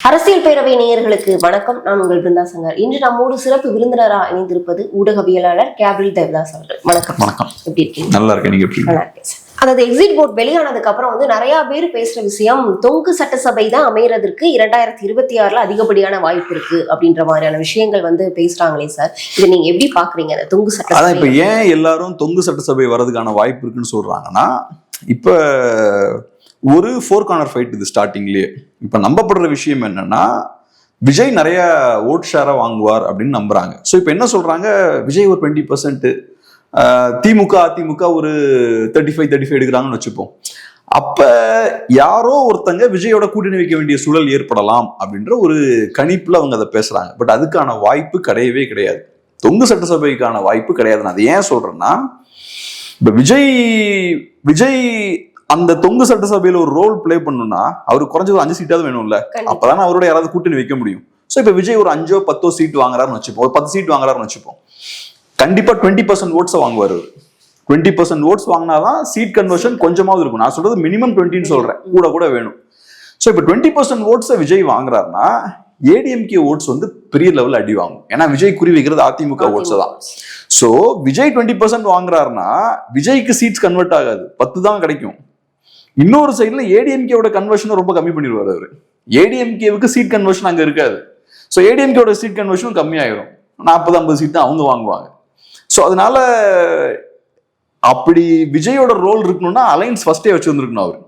அரசியல் பேரவை நேயர்களுக்கு வணக்கம். நான் உங்கள் பிருந்தா சங்கர். இன்று நம்மோடு சிறப்பு விருந்தினராக இணைந்திருப்பது ஊடகவியலாளர் கேப்ரியல் தேவதாஸ் அவர்கள். வணக்கம். வணக்கம். எப்படி இருக்கீங்க? நல்லா இருக்கேன். நீங்க எப்படி? நல்லா இருக்கேன். அதாவது எக்ஸிட் போர்ட் வெளியானதுக்கு அப்புறம் நிறைய பேர் பேசுற விஷயம் தொங்கு சட்டசபை தான் அமையறதுக்கு 2026 அதிகப்படியான வாய்ப்பு இருக்கு அப்படின்ற மாதிரியான விஷயங்கள் பேசுறாங்களே சார், இதை நீங்க எப்படி பாக்குறீங்க? அந்த தொங்கு சட்டசபை இப்ப ஏன் எல்லாரும் தொங்கு சட்டசபை வர்றதுக்கான வாய்ப்பு இருக்குன்னு சொல்றாங்கன்னா, இப்ப ஒரு 4 கார்னர் ஃபைட் இது ஸ்டார்டிங்லயே. இப்ப நம்பப்படுற விஷயம் என்னன்னா, விஜய் நிறைய ஓட் ஷேரை வாங்குவார் அப்படின்னு நம்புறாங்க. ஸோ இப்போ என்ன சொல்றாங்க, விஜய் ஒரு 20%, திமுக அதிமுக ஒரு 35 எடுக்கிறாங்கன்னு வச்சுப்போம். அப்ப யாரோ ஒருத்தங்க விஜயோட கூட்டணி வைக்க வேண்டிய சூழல் ஏற்படலாம் அப்படின்ற ஒரு கணிப்புல அவங்க அதை பேசுறாங்க. பட் அதுக்கான வாய்ப்பு கிடையவே கிடையாது. தொங்கு சட்டசபைக்கான வாய்ப்பு கிடையாது. நான் அதை ஏன் சொல்றேன்னா, இப்ப விஜய் அந்த தொங்கு சட்டசபையில ஒரு ரோல் பிளே பண்ணணும்னா அவருக்கு குறைஞ்சது 5 சீட்டாவது வேணும்ல. அப்பதான் அவரோட யாராவது கூட்டணி வைக்க முடியும். ஸோ இப்ப விஜய் ஒரு 5-10 சீட் வாங்குறாருன்னு வச்சுப்போம், ஒரு 10 சீட் வாங்குறாருன்னு வச்சுப்போம். கண்டிப்பா 20% ஓட்ஸை வாங்குவார். 20% ஓட்ஸ் வாங்கினாதான் சீட் கன்வர்ஷன் கொஞ்சமாவது இருக்கும். நான் சொல்றது மினிமம் 20ன்னு சொல்றேன், கூட வேணும். ஸோ இப்போ 20% ஓட்ஸை விஜய் வாங்குறாருன்னா ஏடிஎம்கே ஓட்ஸ் பெரிய லெவலில் அடி வாங்கும். ஏன்னா விஜய் குறி வைக்கிறது அதிமுக ஓட்ஸ் தான். ஸோ விஜய் 20% வாங்குறாருன்னா விஜய்க்கு சீட்ஸ் கன்வெர்ட் ஆகாது, 10 தான் கிடைக்கும். இன்னொரு சைட்ல ஏடிஎம்கேவோட கன்வர்ஷனை ரொம்ப கம்மி பண்ணிடுவார் அவரு. ஏடிஎம்கேவுக்கு சீட் கன்வர்ஷன் அங்க இருக்காது. ஸோ ஏடிஎம்கேவோட சீட் கன்வர்ஷனும் கம்மியாயிரும். 40-50 சீட் தான் அவங்க வாங்குவாங்க. ஸோ அதனால அப்படி விஜயோட ரோல் இருக்கணும்னா அலைன்ஸ் ஃபர்ஸ்டே வச்சு வந்துருக்கணும் அவரு.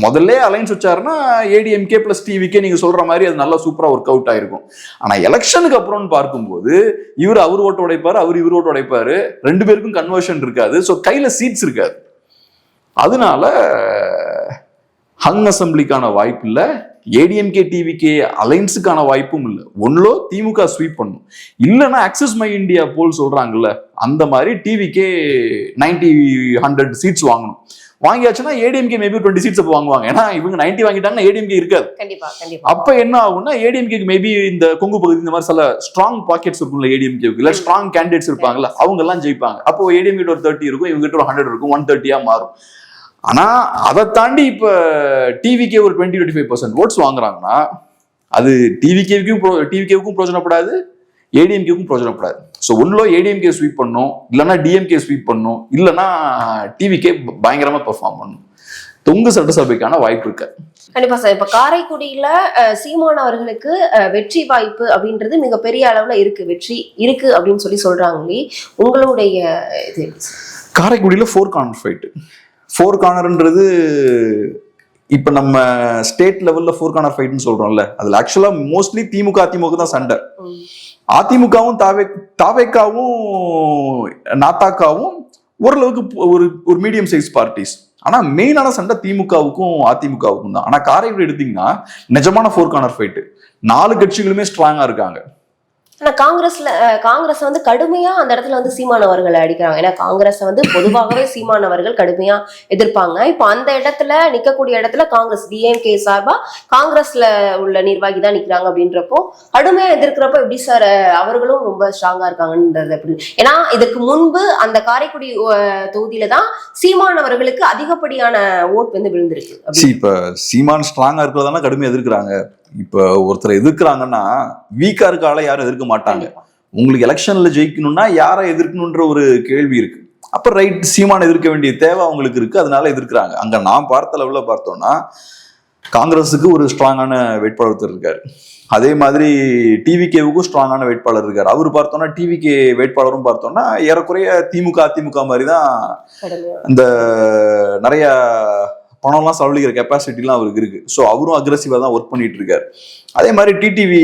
முதல்ல அலைன்ஸ் வச்சாருன்னா ஏடிஎம்கே பிளஸ் டிவிகே நீங்க சொல்ற மாதிரி அது நல்லா சூப்பரா ஒர்க் அவுட் ஆயிருக்கும். ஆனா எலெக்ஷனுக்கு அப்புறம்னு பார்க்கும்போது அவர் ஓட்டு உடைப்பாரு, இவர் ஓட்டு உடைப்பாரு, 2 பேருக்கும் கன்வர்ஷன் இருக்காது. ஸோ கையில சீட்ஸ் இருக்காது. அதனால ஹங் அசம்பிளிக்கான வாய்ப்பு இல்லை, ஏடிஎம்கே டிவிகே அலைன்ஸுக்கான வாய்ப்பும் இல்லை. ஒன்லோ திமுக ஸ்வீப் பண்ணும், இல்லைன்னா ஆக்சிஸ் மை இந்தியா போல் சொல்றாங்கல்ல அந்த மாதிரி டிவிகே 90-100 சீட்ஸ் வாங்கணும். வாங்கியாச்சுன்னா ஏடிஎம்கே மேபி 20 சீட்ஸ் வாங்குவாங்க. ஏன்னா இவங்க 90 வாங்கிட்டாங்கன்னா ஏடிஎம்கே இருக்காது. அப்ப என்ன ஆகும்னா ஏடிஎம்கேக்கு மேபி இந்த கொங்கு பகுதி இந்த மாதிரி சில ஸ்ட்ராங் பாக்கெட்ஸ் இருக்கும்ல ஏடிஎம்கேக்கு, இல்ல ஸ்ட்ராங் கேண்டிடேட்ஸ் இருப்பாங்கல்ல, அவங்க எல்லாம் ஜெயிப்பாங்க. அப்போ ஏடிஎம்கே ஒரு 30 இருக்கும், இவங்க கிட்ட ஒரு 100 இருக்கும், 130 மாறும். ஆனா அதை தாண்டி இப்ப டிவிகே ஒரு 20-25% ஓட்ஸ் வாங்குறாங்கன்னா அது டிவிகேவுக்கும் பிரயோஜனப்படாது, ஏடிஎம்கேவுக்கும் பிரயோஜனப்படாது. ஸோ ஒன்லோ ஏடிஎம்கே ஸ்வீப் பண்ணும், இல்லைன்னா டிஎம்கே ஸ்வீப் பண்ணும், இல்லைன்னா டிவிகே பயங்கரமா பெர்ஃபார்ம் பண்ணும். தொங்கு சட்டசபைக்கான வாய்ப்பு இருக்கு. கண்டிப்பா சார். இப்ப காரைக்குடியில சீமான் அவர்களுக்கு வெற்றி வாய்ப்பு அப்படின்றது மிகப்பெரிய அளவுல இருக்கு, வெற்றி இருக்கு அப்படின்னு சொல்றாங்களே, உங்களுடைய இது? காரைக்குடியில 4 கார்னர் ஃபைட். 4 கார்னர்ன்றது இப்ப நம்ம ஸ்டேட் லெவல்ல 4 கார்னர் ஃபைட்னு சொல்றோம்ல, அதுல ஆக்சுவலா மோஸ்ட்லி திமுக அதிமுக தான் சண்டை. அதிமுகவும் தாவேக்காவும் நாத்தாக்காவும் ஓரளவுக்கு ஒரு மீடியம் சைஸ் பார்ட்டிஸ். ஆனா மெயினான சண்டை திமுகவுக்கும் அதிமுகவுக்கும் தான். ஆனா காரைக்குடி எடுத்தீங்கன்னா நிஜமான 4 கார்னர் ஃபைட். 4 கட்சிகளுமே ஸ்ட்ராங்கா இருக்காங்க. ஆனா காங்கிரஸ் கடுமையா அந்த இடத்துல சீமானவர்களை அடிக்கிறாங்க. ஏன்னா காங்கிரஸ் பொதுவாகவே சீமானவர்கள் கடுமையா எதிர்ப்பாங்க. இப்போ அந்த இடத்துல நிக்கக்கூடிய இடத்துல காங்கிரஸ் டிஎம்கே சார்பா காங்கிரஸ்ல உள்ள நிர்வாகி தான் நிக்கிறாங்க. அப்படின்றப்போ கடுமையா எதிர்க்கிறப்போ எப்படி சார் அவர்களும் ரொம்ப ஸ்ட்ராங்கா இருக்காங்கன்றது எப்படி? ஏன்னா இதுக்கு முன்பு அந்த காரைக்குடி தொகுதியில தான் சீமானவர்களுக்கு அதிகப்படியான ஓட் விழுந்திருக்கு. இப்ப சீமான் ஸ்ட்ராங்கா இருக்கிறதால கடுமையா எதிர்க்கிறாங்க. இப்ப ஒருத்தரை எதிர்க்கிறாங்கன்னா வீக்கா இருக்க ஆளை யாரும் எதிர்க்க மாட்டாங்க. உங்களுக்கு எலெக்ஷன்ல ஜெயிக்கணும்னா யாரை எதிர்க்கணும்ன்ற ஒரு கேள்வி இருக்கு. அப்ப ரைட், சீமான் எதிர்க்க வேண்டிய தேவை அவங்களுக்கு இருக்கு, அதனால எதிர்க்கிறாங்க. அங்க நான் பார்த்த லெவல்ல பார்த்தோம்னா காங்கிரஸுக்கு ஒரு ஸ்ட்ராங்கான வேட்பாளர் இருக்காரு, அதே மாதிரி டிவிகேவுக்கும் ஸ்ட்ராங்கான வேட்பாளர் இருக்காரு. அவரு பார்த்தோம்னா டிவிகே வேட்பாளரும் பார்த்தோம்னா ஏறக்குறைய திமுக அதிமுக மாதிரி தான், இந்த நிறைய பணம்லாம் செலவழிக்கிற கெப்பாசிட்டிலாம் அவருக்கு இருக்கு. ஸோ அவரும் அக்ரெசிவா தான் ஒர்க் பண்ணிட்டு இருக்காரு. அதே மாதிரி டிடிவி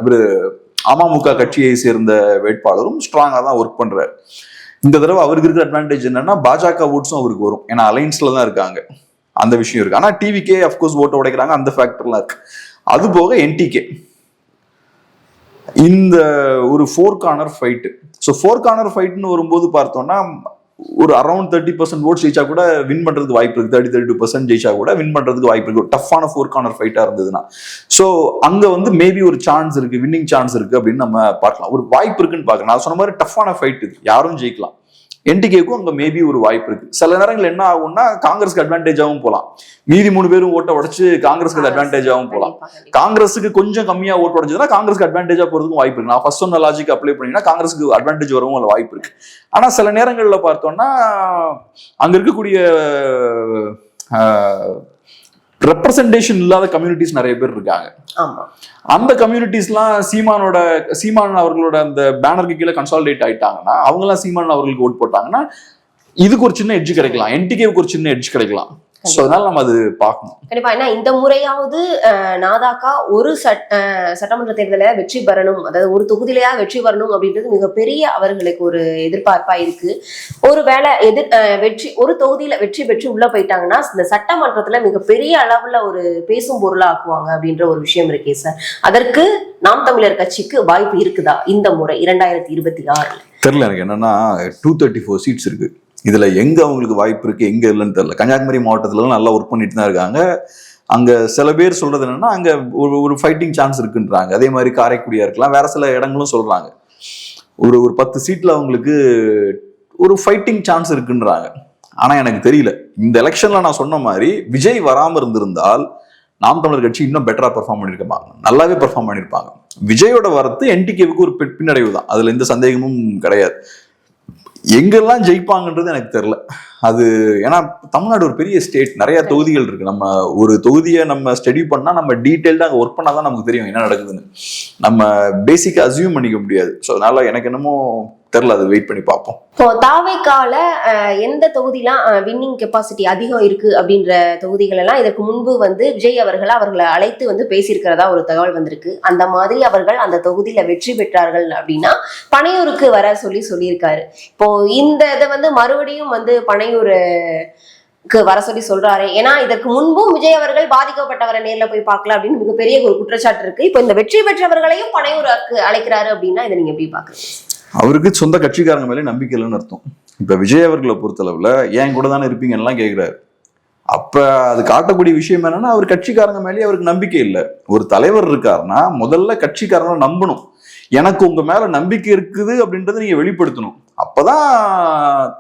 இவரு அமமுக கட்சியை சேர்ந்த வேட்பாளரும் ஸ்ட்ராங்கா தான் ஒர்க் பண்றாரு. இந்த தடவை அவருக்கு இருக்கிற அட்வான்டேஜ் என்னன்னா பாஜக ஓட்ஸும் அவருக்கு வரும், ஏன்னா அலைன்ஸ்ல தான் இருக்காங்க, அந்த விஷயம் இருக்கு. ஆனா டிவிகே அப்கோர்ஸ் ஓட்ட உடைக்கிறாங்க, அந்த ஃபேக்டர்லாம் இருக்கு. அது போக என்டிகே இந்த ஒரு 4 கார்னர் ஃபைட். ஸோ 4 கார்னர் ஃபைட்னு வரும்போது பார்த்தோம்னா ஒரு அரௌண்ட் 30% ஓட்ஸ் ஜெயிச்சா கூட வின் பண்றதுக்கு வாய்ப்பு இருக்கு. 32% ஜெயிச்சா கூட வின் பண்றதுக்கு வாய்ப்பு இருக்கு, டஃப்பான 4 கார்னர் ஃபைட்டா இருந்ததுன்னா. ஸோ அங்க மேபி ஒரு சான்ஸ் இருக்கு, வின்னிங் சான்ஸ் இருக்கு அப்படின்னு நம்ம பார்க்கலாம். ஒரு வாய்ப்பு இருக்குன்னு பார்க்கலாம். நான் சொன்ன மாதிரி டஃப்பான ஃபைட் இது, யாரும் ஜெயிக்கலாம். என்டிகேக்கும் அங்க மேபி ஒரு வாய்ப்பு இருக்கு. சில நேரங்கள் என்ன ஆகும்னா காங்கிரஸ்க்கு அட்வான்டேஜாவும் போகலாம். மீதி 3 பேரும் ஓட்ட உடைச்சு காங்கிரஸ்க்கு அட்வான்டேஜாவும் போகலாம். காங்கிரஸுக்கு கொஞ்சம் கம்மியா ஓட்டு உடைச்சதுன்னா காங்கிரஸ்க்கு அட்வான்டேஜா போறதுக்கும் வாய்ப்பு இருக்கு. நான் ஃபர்ஸ்ட் சொன்ன லாஜிக் அப்ளை பண்ணீங்கன்னா காங்கிரஸுக்கு அட்வான்டேஜ் வரவும் அதுல வாய்ப்பு இருக்கு. ஆனா சில நேரங்கள்ல பார்த்தோம்னா அங்க இருக்கக்கூடிய ரெப்ரசன்டேஷன் இல்லாத கம்யூனிட்டிஸ் நிறைய பேர் இருக்காங்க. அந்த கம்யூனிட்டிஸ்லாம் சீமான் அவர்களோட அந்த பேனருக்கு கீழே கன்சாலிடேட் ஆயிட்டாங்கன்னா, அவங்க எல்லாம் சீமான் அவர்களுக்கு ஓட் போட்டாங்கன்னா இதுக்கு ஒரு சின்ன எட்ஜ் கிடைக்கலாம், என்டிகேவுக்கு ஒரு சின்ன எட்ஜ் கிடைக்கலாம். சோ அதனால நம்ம அது பார்க்கணும். கண்டிப்பா. ஏன்னா இந்த முறையாவது நாதாக்கா ஒரு சட்டமன்ற தேர்தலை வெற்றி பெறணும், அதாவது ஒரு தொகுதியிலையா வெற்றி பெறணும் அப்படின்றது மிகப்பெரிய அவர்களுக்கு ஒரு எதிர்பார்ப்பா இருக்கு. ஒருவேளை ஒரு தொகுதியில வெற்றி பெற்று உள்ள போயிட்டாங்கன்னா இந்த சட்டமன்றத்துல மிகப்பெரிய அளவுல ஒரு பேசும் பொருளா ஆக்குவாங்க அப்படின்ற ஒரு விஷயம் இருக்கே சார். அதற்கு நாம் தமிழர் கட்சிக்கு வாய்ப்பு இருக்குதா இந்த முறை 2026? தெரியல எனக்கு. என்னன்னா 234 சீட்ஸ் இருக்கு. இதுல எங்க அவங்களுக்கு வாய்ப்பு இருக்கு எங்க இல்லைன்னு தெரியல. கன்னியாகுமரி மாவட்டத்துல நல்லா ஒர்க் பண்ணிட்டு தான் இருக்காங்க. அங்க சில பேர் சொல்றது என்னன்னா அங்க ஒரு ஃபைட்டிங் சான்ஸ் இருக்குன்றாங்க. அதே மாதிரி காரைக்குடியா இருக்கலாம், வேற சில இடங்களும் சொல்றாங்க ஒரு 10 சீட்ல அவங்களுக்கு ஒரு ஃபைட்டிங் சான்ஸ் இருக்குன்றாங்க. ஆனா எனக்கு தெரியல. இந்த எலெக்ஷன்ல நான் சொன்ன மாதிரி விஜய் வராம இருந்திருந்தால் நாம் தமிழர் கட்சி இன்னும் பெட்டரா பெர்ஃபார்ம் பண்ணிருப்பாங்க, நல்லாவே பெர்ஃபார்ம் பண்ணிருப்பாங்க. விஜயோட வரத்து என்டிகேவுக்கு ஒரு பின்னடைவு தான், அதுல எந்த சந்தேகமும் கிடையாது. எங்கெல்லாம் ஜெயிப்பாங்கன்றது எனக்கு தெரியல. அது ஏன்னா தமிழ்நாடு ஒரு பெரிய ஸ்டேட், நிறைய தொகுதிகள் இருக்கு. நம்ம ஒரு தொகுதியை நம்ம ஸ்டடி பண்ணா நம்ம டீட்டெயில்டா அங்கே ஒர்க் பண்ணாதான் நமக்கு தெரியும் என்ன நடக்குதுன்னு. நம்ம பேசிக்கா அசியூம் பண்ணிக்க முடியாது. ஸோ அதனால எனக்கு என்னமோ தெரியல, அது வெயிட் பண்ணி பார்ப்போம். இப்போ தாவேக்கால எந்த தொகுதிலாம் வின்னிங் கெப்பாசிட்டி அதிகம் இருக்கு அப்படின்ற தொகுதிகள் எல்லாம் இதற்கு முன்பு விஜய் அவர்களை அழைத்து பேசியிருக்கிறதா ஒரு தகவல் வந்திருக்கு. அந்த மாதிரி அவர்கள் அந்த தொகுதியில வெற்றி பெற்றார்கள் அப்படின்னா பனையூருக்கு வர சொல்லியிருக்காரு. இப்போ இந்த இதை மறுபடியும் பனையூருக்கு வர சொல்றாரு. ஏன்னா இதற்கு முன்பும் விஜய் அவர்கள் பாதிக்கப்பட்டவரை நேர்ல போய் பார்க்கல அப்படின்னு மிகப்பெரிய ஒரு குற்றச்சாட்டு இருக்கு. இப்போ இந்த வெற்றி பெற்றவர்களையும் பனையூருக்கு அழைக்கிறாரு அப்படின்னா இதை நீங்க எப்படி பாக்குறீங்க? அவருக்கு சொந்த கட்சிக்காரங்க மேலே நம்பிக்கை இல்லைன்னு அர்த்தம். இப்ப விஜய் அவர்களை பொறுத்தளவுல ஏன் கூட தானே இருப்பீங்கன்னு கேட்கிறாரு. அப்ப அது காட்டக்கூடிய விஷயம் என்னன்னா அவர் கட்சிக்காரங்க மேலேயே அவருக்கு நம்பிக்கை இல்லை. ஒரு தலைவர் இருக்காருன்னா முதல்ல கட்சிக்காரங்களை நம்பணும். எனக்கு உங்க மேல நம்பிக்கை இருக்குது அப்படின்றத நீங்க வெளிப்படுத்தணும். அப்பதான்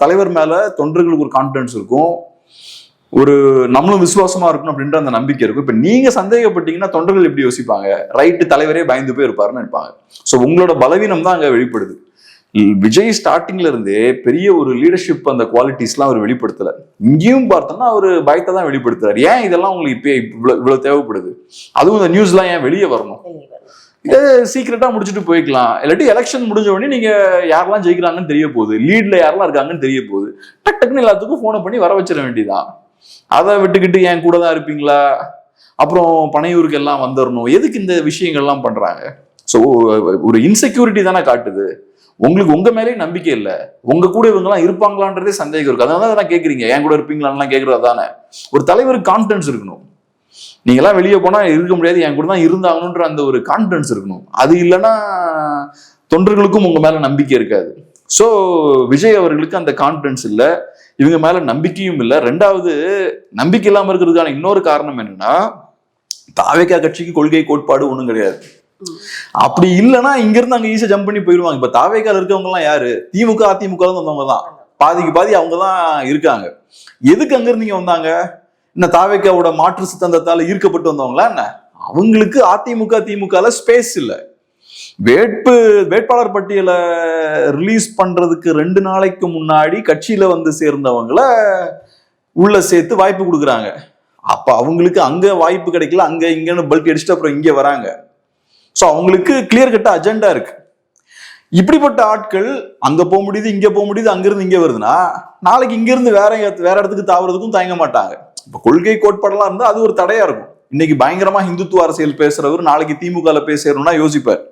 தலைவர் மேல தொண்டர்களுக்கு ஒரு கான்பிடன்ஸ் இருக்கும், ஒரு நம்மளும் விசுவாசமா இருக்கணும் அப்படின்ற அந்த நம்பிக்கை இருக்கும். இப்ப நீங்க சந்தேகப்பட்டீங்கன்னா தொண்டர்கள் எப்படி யோசிப்பாங்க? ரைட்டு, தலைவரே பயந்து போய் இருப்பாருன்னு நினைப்பாங்க. ஸோ உங்களோட பலவீனம் தான் அங்க வெளிப்படுது. விஜய் ஸ்டார்டிங்ல இருந்தே பெரிய ஒரு லீடர்ஷிப் அந்த குவாலிட்டிஸ்லாம் அவர் வெளிப்படுத்தல. இங்கேயும் பார்த்தோம்னா அவர் பயத்தை தான் வெளிப்படுத்துறாரு. ஏன் இதெல்லாம் உங்களுக்கு இப்போ இவ்வளவு தேவைப்படுது? அதுவும் இந்த நியூஸ்லாம் ஏன் வெளியே வரணும்? இதை சீக்கிரட்டா முடிச்சுட்டு போய்க்கலாம். இல்லாட்டி எலெக்ஷன் முடிஞ்ச உடனே நீங்க யாரெல்லாம் ஜெயிக்கிறாங்கன்னு தெரிய போகுது, லீட்ல யாரெல்லாம் இருக்காங்கன்னு தெரிய போகுது, டக்குன்னு எல்லாத்துக்கும் போனை பண்ணி வர வச்சிட வேண்டியதான். அதை விட்டுக்கிட்டு என் கூட தான் இருப்பீங்களா, அப்புறம் பனையூருக்கு எல்லாம் வந்துடணும், எதுக்கு இந்த விஷயங்கள்லாம் பண்றாங்க? ஸோ ஒரு இன்செக்யூரிட்டி தானே காட்டுது. உங்களுக்கு உங்க மேலே நம்பிக்கை இல்லை, உங்க கூட இவங்க எல்லாம் இருப்பாங்களான்றதே சந்தேகம் இருக்கு. அதனால தான் கேட்குறீங்க என் கூட இருப்பீங்களான்லாம் கேட்கறது தானே. ஒரு தலைவருக்கு கான்ஃபிடன்ஸ் இருக்கணும். நீங்கெல்லாம் வெளியே போனா இருக்க முடியாது, என் கூட தான் இருந்தாங்கன்ற அந்த ஒரு கான்ஃபிடன்ஸ் இருக்கணும். அது இல்லைன்னா தொண்டர்களுக்கும் உங்க மேல நம்பிக்கை இருக்காது. ஸோ விஜய் அவர்களுக்கு அந்த கான்ஃபிடன்ஸ் இல்லை, இவங்க மேல நம்பிக்கையும் இல்லை. ரெண்டாவது, நம்பிக்கை இல்லாம இருக்கிறதுக்கான இன்னொரு காரணம் என்னன்னா தாவேகா கட்சிக்கு கொள்கை கோட்பாடு ஒண்ணும் கிடையாது. அப்படி இல்லைன்னா இங்க இருந்து அங்க ஈஸியா ஜம்ப் பண்ணி போயிருவாங்க. இப்ப தாவேகால இருக்கவங்க எல்லாம் யாரு? திமுக அதிமுக வந்தவங்க தான், பாதிக்கு பாதி அவங்க தான் இருக்காங்க. எதுக்கு அங்க இருந்து வந்தாங்க? என்ன தாவேகாவோட மாற்று சித்தாந்தத்தால ஈர்க்கப்பட்டு வந்தவங்களா என்ன? அவங்களுக்கு அதிமுக திமுகல ஸ்பேஸ் இல்லை. வேட்பாளர் பட்டியலை ரிலீஸ் பண்றதுக்கு 2 நாளைக்கு முன்னாடி கட்சியில சேர்ந்தவங்களை உள்ள சேர்த்து வாய்ப்பு கொடுக்குறாங்க. அப்ப அவங்களுக்கு அங்க வாய்ப்பு கிடைக்கல, அங்க இங்கன்னு பல்க் அடிச்சுட்டு அப்புறம் இங்க வராங்க. ஸோ அவங்களுக்கு கிளியர் கட்ட அஜெண்டா இருக்கு. இப்படிப்பட்ட ஆட்கள் அங்க போக முடியுது, இங்க போக முடியுது, அங்கிருந்து இங்க வருதுன்னா நாளைக்கு இங்க இருந்து வேற இடத்துக்கு தாவறதுக்கும் தயங்க மாட்டாங்க. இப்ப கொள்கை கோட்பாடெல்லாம் இருந்தா அது ஒரு தடையா இருக்கும். இன்னைக்கு பயங்கரமா இந்துத்துவ அரசியல் பேசுறவர் நாளைக்கு திமுக பேசணும்னா யோசிப்பார்.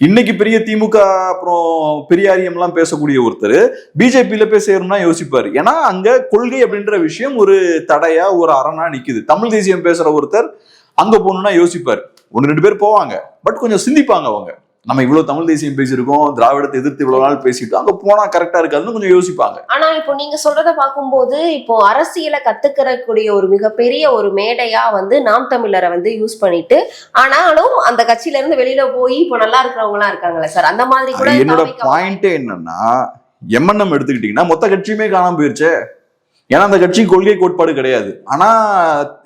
இன்னைக்கு பெரிய திமுக அப்புறம் பெரியாரியம் எல்லாம் பேசக்கூடிய ஒருத்தர் பிஜேபியில பேசணும்னா யோசிப்பாரு. ஏன்னா அங்க கொள்கை அப்படின்ற விஷயம் ஒரு தடையா ஒரு அரணா நிக்குது. தமிழ் தேசியம் பேசுற ஒருத்தர் அங்க போகணும்னா யோசிப்பாரு. 1-2 பேர் போவாங்க, பட் கொஞ்சம் சிந்திப்பாங்க. அவங்க நம்ம இவ்வளவு தமிழ் தேசியம் பேசியிருக்கோம், திராவிடத்தை எதிர்த்து இவ்வளவு நாள் பேசிட்டு அங்க போனா கரெக்டா இருக்காதுன்னு கொஞ்சம் யோசிப்பாங்க. ஆனா இப்போ நீங்க சொல்றத பார்க்கும்போது இப்போ அரசியலை கத்துக்கிறக்கூடிய ஒரு மிகப்பெரிய ஒரு மேடையா நாம் தமிழரை யூஸ் பண்ணிட்டு, ஆனாலும் அந்த கட்சியில இருந்து வெளியில போய் இப்போ நல்லா இருக்கிறவங்க எல்லாம் இருக்காங்களே சார், அந்த மாதிரி கூட. என்னோட பாயிண்டே என்னன்னா, எம்என்எம் எடுத்துக்கிட்டீங்கன்னா மொத்த கட்சியுமே காணாம போயிருச்சே. ஏன்னா அந்த கட்சிக்கு கொள்கை கோட்பாடு கிடையாது. ஆனா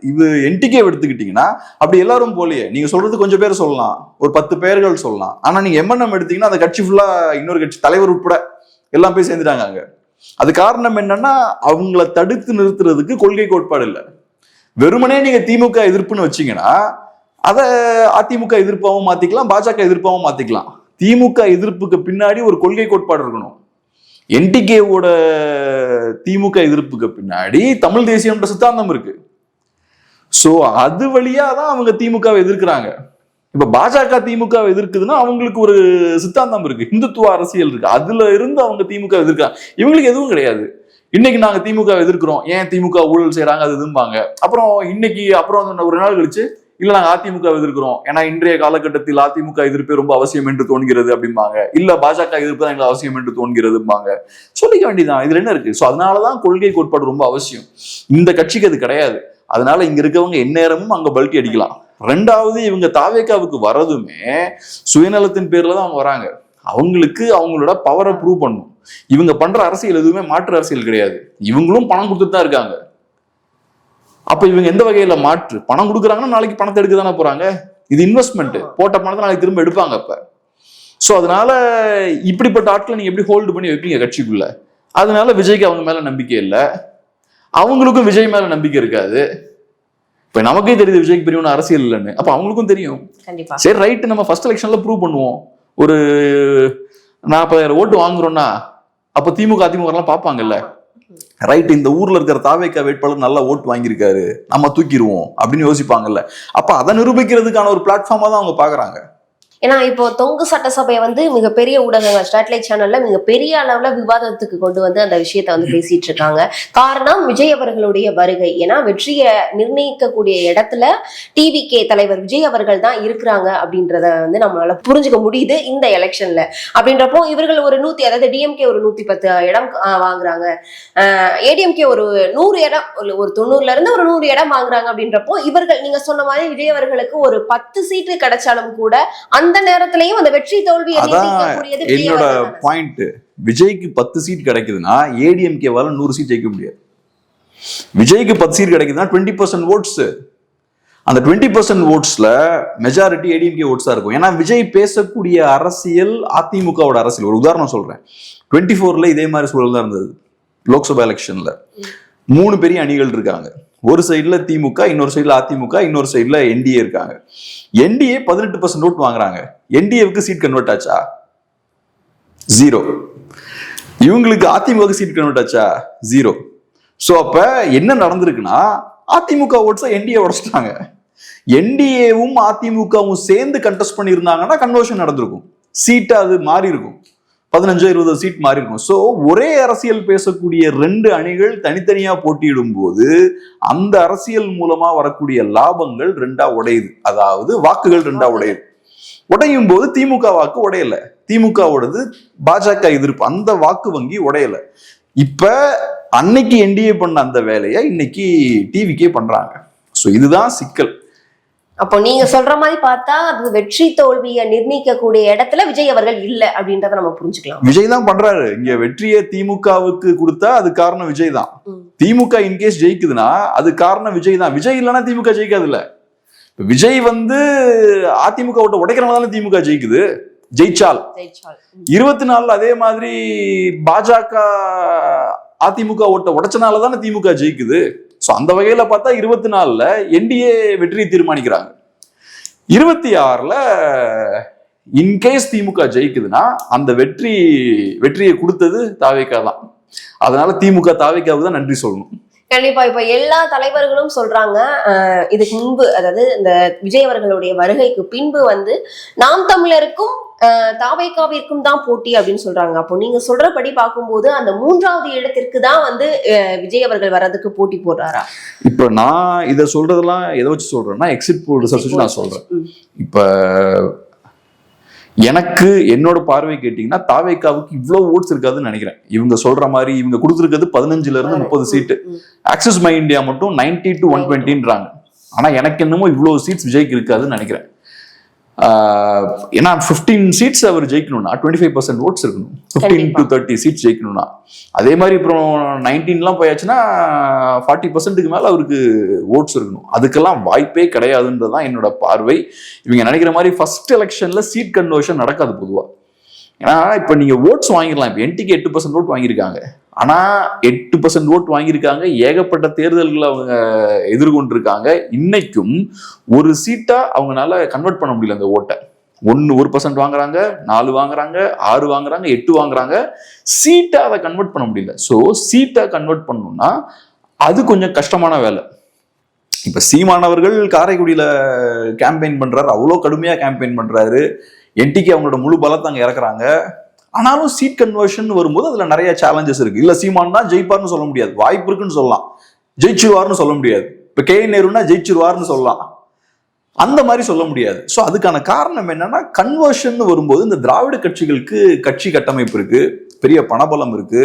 இது என்டிகே எடுத்துக்கிட்டீங்கன்னா அப்படி எல்லாரும் போலியே. நீங்க சொல்றது கொஞ்சம் பேர் சொல்லலாம், ஒரு 10 பேர்கள் சொல்லலாம். ஆனா நீங்க எம்என்எம் எடுத்தீங்கன்னா அந்த கட்சி ஃபுல்லா இன்னொரு கட்சி தலைவர் உட்பட எல்லாம் போய் சேர்ந்துட்டாங்க அங்க. அது காரணம் என்னன்னா அவங்கள தடுத்து நிறுத்துறதுக்கு கொள்கை கோட்பாடு இல்லை. வெறுமனே நீங்க திமுக எதிர்ப்புன்னு வச்சீங்கன்னா அதை அதிமுக எதிர்ப்பாவும் மாத்திக்கலாம், பாஜக எதிர்ப்பாவும் மாத்திக்கலாம். திமுக எதிர்ப்புக்கு பின்னாடி ஒரு கொள்கை கோட்பாடு இருக்கணும். என்டிகேவோட திமுக எதிர்ப்புக்கு பின்னாடி தமிழ் தேசியம்ன்ற சித்தாந்தம் இருக்கு. சோ அது வழியா தான் அவங்க திமுகவை எதிர்க்கிறாங்க. இப்ப பாஜக திமுக எதிர்க்குதுன்னா அவங்களுக்கு ஒரு சித்தாந்தம் இருக்கு, இந்துத்துவ அரசியல் இருக்கு, அதுல இருந்து அவங்க திமுக எதிர்க்கிறாங்க. இவங்களுக்கு எதுவும் கிடையாது. இன்னைக்கு நாங்க திமுக எதிர்க்கிறோம், ஏன் திமுக ஊழல் செய்யறாங்க அது இதும்பாங்க. அப்புறம் இன்னைக்கு அப்புறம் ஒரு நாள் கழிச்சு இல்ல நாங்க அதிமுக எதிர்க்கிறோம், ஏன்னா இன்றைய காலகட்டத்தில் அதிமுக எதிர்ப்பே ரொம்ப அவசியம் என்று தோன்கிறது அப்படிம்பாங்க. இல்ல பாஜக எதிர்ப்பு தான் எங்களுக்கு அவசியம் என்று தோன்கிறதும்பாங்க. சொல்லிக்க வேண்டியதான், இதுல என்ன இருக்கு? சோ அதனாலதான் கொள்கை கோட்பாடு ரொம்ப அவசியம். இந்த கட்சிக்கு அது கிடையாது. அதனால இங்க இருக்கவங்க எந்நேரமும் அங்க பல்கி அடிக்கலாம். ரெண்டாவது, இவங்க தாவேக்காவுக்கு வரதுமே சுயநலத்தின் பேர்ல தான் அவங்க வராங்க. அவங்களுக்கு அவங்களோட பவரை ப்ரூவ் பண்ணும். இவங்க பண்ற அரசியல் எதுவுமே மாற்று அரசியல் கிடையாது. இவங்களும் பணம் கொடுத்துட்டு தான் இருக்காங்க. அப்ப இவங்க எந்த வகையில மாற்று? பணம் கொடுக்குறாங்கன்னா நாளைக்கு பணத்தை எடுக்க தானே போறாங்க. இது இன்வெஸ்ட்மெண்ட். போட்ட பணத்தை நாளைக்கு திரும்ப எடுப்பாங்க. அப்ப சோ அதனால இப்படிப்பட்ட ஆட்களை நீங்க எப்படி ஹோல்டு பண்ணி வைப்பீங்க கட்சிக்குள்ள? அதனால விஜய்க்கு அவங்க மேல நம்பிக்கை இல்லை, அவங்களுக்கும் விஜய் மேல நம்பிக்கை இருக்காது. இப்ப நமக்கே தெரியுது விஜய்க்கு பெரிய ஒன்றும் அரசியல் இல்லைன்னு. அப்ப அவங்களுக்கும் தெரியும். சரி ரைட், நம்ம ஃபர்ஸ்ட் எலெக்ஷன்ல ப்ரூவ் பண்ணுவோம். ஒரு 40,000 ஓட்டு வாங்குறோம்னா அப்ப திமுக அதிமுக எல்லாம் பார்ப்பாங்கல்ல, ரைட் இந்த ஊர்ல இருக்கிற தாவேக்கா வேட்பாளர் நல்லா ஓட்டு வாங்கியிருக்காரு, நம்ம தூக்கிடுவோம் அப்படின்னு யோசிப்பாங்கல்ல. அப்ப அதை நிரூபிக்கிறதுக்கான ஒரு பிளாட்ஃபார்மா தான் அவங்க பாக்குறாங்க. ஏன்னா இப்போ தொங்கு சட்டசபையை வந்து மிகப்பெரிய ஊடகங்கள் ஸ்டாட்லைட் சேனல்ல மிகப்பெரிய அளவுல விவாதத்துக்கு கொண்டு வந்து அந்த விஷயத்த வந்து பேசிட்டு இருக்காங்க. காரணம் விஜய் அவர்களுடைய வருகை. ஏன்னா வெற்றியை நிர்ணயிக்கக்கூடிய இடத்துல டிவிகே தலைவர் விஜய் அவர்கள் தான் இருக்கிறாங்க அப்படின்றத வந்து நம்மளால புரிஞ்சுக்க முடியுது இந்த எலெக்ஷன்ல. அப்படின்றப்போ இவர்கள் ஒரு 100, அதாவது டிஎம்கே ஒரு 110 இடம் வாங்குறாங்க, ஏடிஎம்கே ஒரு 100 இடம், ஒரு 90ல இருந்து ஒரு 100 இடம் வாங்குறாங்க. அப்படின்றப்போ இவர்கள் நீங்க சொன்ன மாதிரி விஜய் அவர்களுக்கு ஒரு 10 சீட்டு கிடைச்சாலும் கூட அந்த நேரத்திலையும் அந்த வெற்றி தோல்வி என்னோட பாயிண்ட். விஜய்க்கு 10 சீட் கிடைக்குதுன்னா ஏடிஎம்கேவால 100 சீட் ஜெயிக்க முடியாது. விஜய்க்கு 10 சீட் கிடைக்குதுன்னா 20% ஓட்ஸ். அந்த 20% ஓட்ஸ்ல மெஜாரிட்டி ஏடிஎம்கே ஓட்ஸா இருக்கும். ஏன்னா விஜய் பேசக்கூடிய அரசியல் அதிமுகவோட அரசியல். ஒரு உதாரணம் சொல்றேன். 24ல இதே மாதிரி சூழல் தான் இருந்தது. லோக்சபா எலெக்ஷன்ல 3 பெரிய அணிகள் இருக்காங்க. ஒரு சைடுல திமுக, இன்னொரு சைடுல அதிமுக, இன்னொரு சைடுல என்டிஏ இருக்காங்க. என்டிஏ 18% ஓட்டு வாங்குறாங்க. என்டிஏவுக்கு சீட் கன்வெர்ட் ஆச்சா? 0. இவங்களுக்கு அதிமுக சீட் கன்வெர்ட் ஆச்சா? 0. சோ அப்ப என்ன நடந்திருக்குன்னா அதிமுக ஓட்ஸை என்டிஏ உடைச்சிட்டாங்க. என்டிஏவும் அதிமுகவும் சேர்ந்து கண்டெஸ்ட் பண்ணியிருந்தாங்கன்னா கன்வர்ஷன் நடந்திருக்கும். சீட்டை அது மாறி இருக்கும், 15-20 சீட் மாறி இருக்கும். சோ ஒரே அரசியல் பேசக்கூடிய 2 அணிகள் தனித்தனியா போட்டியிடும் போது அந்த அரசியல் மூலமா வரக்கூடிய லாபங்கள் 2ஆ உடையுது. அதாவது வாக்குகள் 2ஆ உடையுது. உடையும் போது திமுக வாக்கு உடையல, திமுகவோடது பாஜக எதிர்ப்பு, அந்த வாக்கு வங்கி உடையல. இப்ப அன்னைக்கு என்டிஏ பண்ண அந்த வேலையை இன்னைக்கு டிவிக்கே பண்றாங்க. சோ இதுதான் சிக்கல். அப்போ நீங்க சொல்ற மாதிரி பார்த்தா அது வெற்றி தோல்வியை நிர்ணயிக்கக்கூடிய இடத்துல விஜய் அவர்கள் இல்ல அப்படின்றத நம்ம புரிஞ்சுக்கலாம். விஜய் தான் பண்றாரு. இங்க வெற்றியை திமுகவுக்கு கொடுத்தா அது காரணம் விஜய் தான். திமுக இன்கேஸ் ஜெயிக்குதுன்னா அது காரணம் விஜய் தான். விஜய் இல்லைன்னா திமுக ஜெயிக்காது. இல்ல விஜய் வந்து அதிமுக ஓட்ட உடைக்கிறனால திமுக ஜெயிக்குது. ஜெயிச்சால் 24ல அதே மாதிரி பாஜக அதிமுக ஓட்ட உடைச்சனாலதானே திமுக ஜெயிக்குது. சோ அந்த வகையில பார்த்தா 24ல என்டிஏ வெற்றியை தீர்மானிக்கிறாங்க. 26ல இன்கேஸ் திமுக ஜெயிக்குதுன்னா அந்த வெற்றியை கொடுத்தது தாவேக்கா தான். அதனால திமுக தாவேக்காவுக்கு தான் நன்றி சொல்லணும். கண்டிப்பா. இப்ப எல்லா தலைவர்களும் சொல்றாங்க இதுக்கு முன்பு, அதாவது இந்த விஜய் அவர்களுடைய வருகைக்கு பின்பு வந்து நாம் தமிழருக்கும் தாவேக்காவிற்கும் தான் போட்டி அப்படின்னு சொல்றாங்க. அப்போ நீங்க சொல்றபடி பார்க்கும்போது அந்த 3வது இடத்திற்கு தான் வந்து விஜய் அவர்கள் வர்றதுக்கு போட்டி போடுறாரா? இப்ப நான் இதை சொல்றதெல்லாம் எதை வச்சு சொல்றேன்னா எக்ஸிட் போல் ரிசல்ட் வச்சு நான் சொல்றேன். இப்ப எனக்கு என்னோட பார்வை கேட்டீங்கன்னா தாவேக்காவுக்கு இவ்வளவு ஓட்ஸ் இருக்காதுன்னு நினைக்கிறேன். இவங்க சொல்ற மாதிரி இவங்க கொடுத்துருக்கிறது 15ல இருந்து 30 சீட்டு. ஆக்சிஸ் மை இந்தியா மட்டும் 90 to 120ன்றாங்க. ஆனா எனக்கு என்னமோ இவ்வளவு சீட்ஸ் விஜய்க்கு இருக்காதுன்னு நினைக்கிறேன். ஏன்னா 15 சீட்ஸ் அவர் ஜெயிக்கணும்னா 25% ஓட்ஸ் இருக்கணும். 15 to 30 சீட்ஸ் ஜெயிக்கணும்னா. அதே மாதிரி அப்புறம் 19 போயாச்சுன்னா 40%க்கு மேல அவருக்கு ஓட்ஸ் இருக்கணும். அதுக்கெல்லாம் வாய்ப்பே கிடையாதுன்றதுதான் என்னோட பார்வை. இவங்க நினைக்கிற மாதிரி ஃபர்ஸ்ட் எலெக்ஷன்ல சீட் கன்வர்ஷன் நடக்காது பொதுவா. ஏன்னா இப்ப நீங்க ஓட்ஸ் வாங்கிடலாம். இப்ப என்டிக்கு 8% ஓட் வாங்கியிருக்காங்க. ஆனா 8% ஓட் வாங்கியிருக்காங்க. ஏகப்பட்ட தேர்தல்களை அவங்க எதிர்கொண்டிருக்காங்க. இன்னைக்கும் ஒரு சீட்டா அவங்களால கன்வெர்ட் பண்ண முடியல அந்த ஓட்டை. 1% வாங்குறாங்க, 4 வாங்குறாங்க, 6 வாங்குறாங்க, 8 வாங்குறாங்க. சீட்டா அதை கன்வெர்ட் பண்ண முடியல. ஸோ சீட்டா கன்வெர்ட் பண்ணணும்னா அது கொஞ்சம் கஷ்டமான வேலை. இப்ப சீமானவர்கள் காரைக்குடியில கேம்பெயின் பண்றாரு, அவ்வளோ கடுமையா கேம்பெயின் பண்றாரு. என்டிக்கு அவங்களோட முழு பலத்தை அங்க இறக்குறாங்க. ஆனாலும் சீட் கன்வர்ஷன் வரும்போது அதுல நிறைய சேலஞ்சஸ் இருக்கு. இல்ல சீமான் தான் ஜெயிப்பார்னு சொல்ல முடியாது, வாய்ப்பு இருக்குன்னு சொல்லலாம். ஜெயிச்சிருவார்னு சொல்ல முடியாது. இப்ப கே நேருன்னா ஜெயிச்சிருவார்னு சொல்லலாம், அந்த மாதிரி சொல்ல முடியாது. ஸோ அதுக்கான காரணம் என்னன்னா, கன்வர்ஷன் வரும்போது இந்த திராவிட கட்சிகளுக்கு கட்சி கட்டமைப்பு இருக்கு, பெரிய பணபலம் இருக்கு,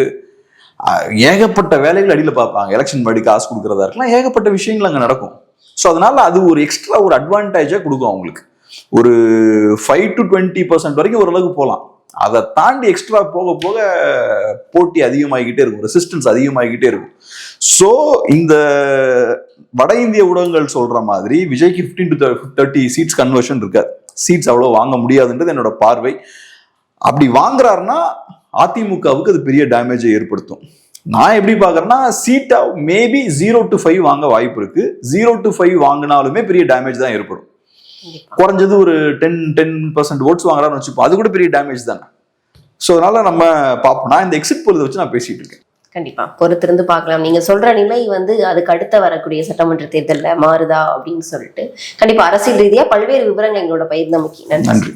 ஏகப்பட்ட வேலைகள் அடியில் பார்ப்பாங்க. எலெக்ஷன் படி காசு கொடுக்கறதா இருக்கலாம், ஏகப்பட்ட விஷயங்கள் அங்கே நடக்கும். ஸோ அதனால அது ஒரு எக்ஸ்ட்ரா ஒரு அட்வான்டேஜா கொடுக்கும் அவங்களுக்கு. ஒரு 5 to 20% வரைக்கும் ஓரளவுக்கு போகலாம். அதை தாண்டி எக்ஸ்ட்ரா போக போக போட்டி அதிகமாகிக்கிட்டே இருக்கும், ரெசிஸ்டன்ஸ் அதிகமாகிக்கிட்டே இருக்கும். ஸோ இந்த வட இந்திய ஊடகங்கள் சொல்ற மாதிரி விஜய்க்கு 15 to 30 சீட்ஸ் கன்வர்ஷன் இருக்காது, சீட்ஸ் அவ்வளோ வாங்க முடியாதுன்றது என்னோட பார்வை. அப்படி வாங்குறாருன்னா அதிமுகவுக்கு அது பெரிய டேமேஜை ஏற்படுத்தும். நான் எப்படி பாக்குறேன்னா, சீட்டா மேபி 0 to 5 வாங்க வாய்ப்பு இருக்கு. 0 to 5 வாங்கினாலுமே பெரிய டேமேஜ் தான் ஏற்படும். குறைஞ்சது ஒரு 10% ஓட்ஸ் வாங்குறான்னு வச்சுப்போம், அது கூட பெரிய டேமேஜ் தானே. ஸோ அதனால நம்ம பார்ப்போம். நான் இந்த எக்ஸிட் போல் வச்சு நான் பேசிட்டு இருக்கேன். கண்டிப்பா பொறுத்திருந்து பார்க்கலாம். நீங்க சொல்ற நிலை அதுக்கு அடுத்த வரக்கூடிய சட்டமன்ற தேர்தலில் மாறுதா அப்படின்னு சொல்லிட்டு கண்டிப்பா அரசியல் ரீதியா பல்வேறு விவரங்கள் எங்களோட பயிர்ந்தமைக்கு நன்றி.